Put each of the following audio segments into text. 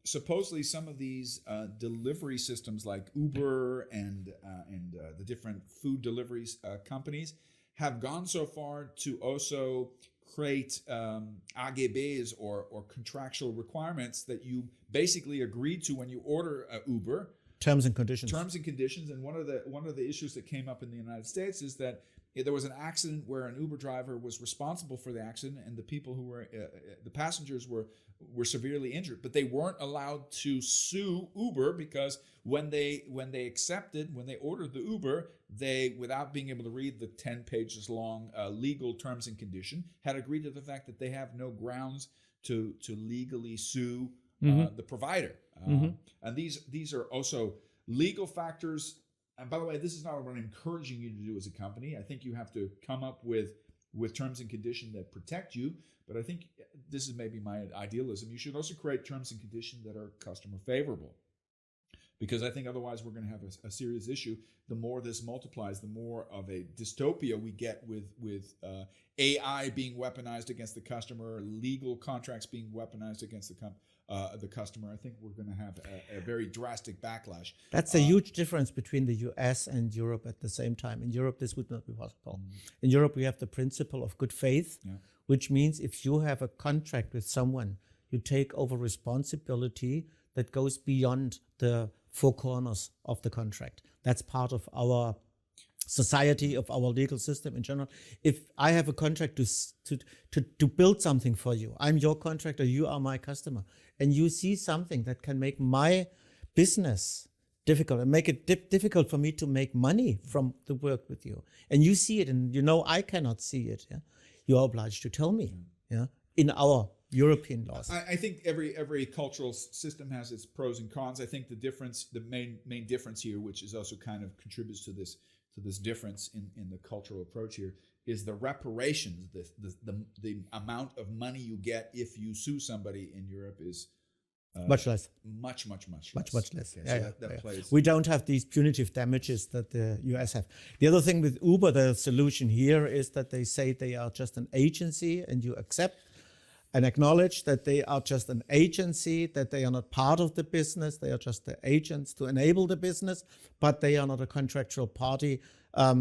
supposedly some of these delivery systems like Uber and the different food deliveries companies have gone so far to also create AGBs or contractual requirements that you basically agree to when you order Uber. Terms and conditions. And one of the issues that came up in the United States is that there was an accident where an Uber driver was responsible for the accident, and the people who were the passengers were severely injured, but they weren't allowed to sue Uber because when they ordered the Uber, they, without being able to read the 10 pages long legal terms and condition, had agreed to the fact that they have no grounds to legally sue the provider. And these are also legal factors. And by the way, this is not what I'm encouraging you to do as a company. I think you have to come up with terms and conditions that protect you. But I think this is maybe my idealism. You should also create terms and conditions that are customer favorable. Because I think otherwise we're going to have a serious issue. The more this multiplies, the more of a dystopia we get with AI being weaponized against the customer, legal contracts being weaponized against the customer. I think we're going to have a very drastic backlash. That's a huge difference between the US and Europe at the same time. In Europe, this would not be possible. In Europe, we have the principle of good faith, which means if you have a contract with someone, you take over responsibility that goes beyond the four corners of the contract. That's part of our society, of our legal system in general. If I have a contract to build something for you, I'm your contractor, you are my customer, and you see something that can make my business difficult and make it difficult for me to make money from the work with you, and you see it and you know I cannot see it, you are obliged to tell me, in our European laws. I think every cultural system has its pros and cons. I think the main difference here, which is also kind of contributes to this difference in the cultural approach here, is the reparations. The amount of money you get if you sue somebody in Europe is much less. Much less. Okay, That plays. We don't have these punitive damages that the US have. The other thing with Uber, the solution here is that they say they are just an agency, and you accept and acknowledge that they are just an agency, that they are not part of the business, they are just the agents to enable the business, but they are not a contractual party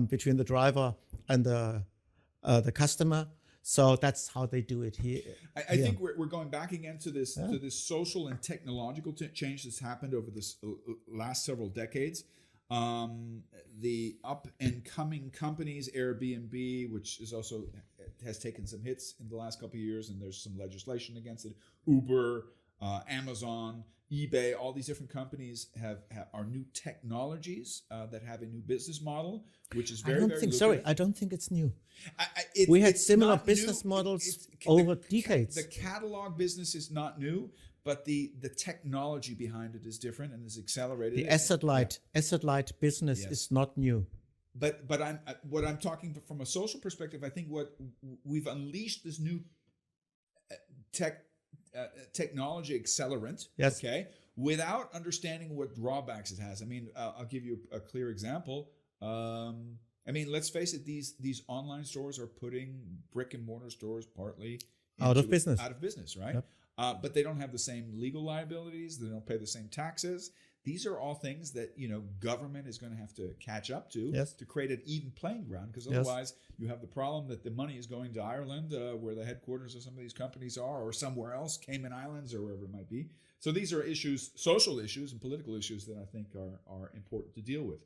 between the driver and the customer. So that's how they do it here. I think we're going back again to this social and technological change that's happened over this last several decades. The up and coming companies, Airbnb, which is also has taken some hits in the last couple of years, and there's some legislation against it. Uber, Amazon, eBay, all these different companies are new technologies that have a new business model, which is very lucrative. I don't think it's new. We had similar business models over decades. The catalog business is not new, but the technology behind it is different and is accelerated. The asset light business is not new. But what I'm talking from a social perspective, I think what we've unleashed this new technology accelerant, okay, without understanding what drawbacks it has. I mean, I'll give you a clear example. I mean, let's face it; these online stores are putting brick and mortar stores partly out of business, right? Yep. But they don't have the same legal liabilities. They don't pay the same taxes. These are all things that government is going to have to catch up to create an even playing ground. Because otherwise, you have the problem that the money is going to Ireland, where the headquarters of some of these companies are, or somewhere else, Cayman Islands, or wherever it might be. So these are issues, social issues, and political issues that I think are important to deal with.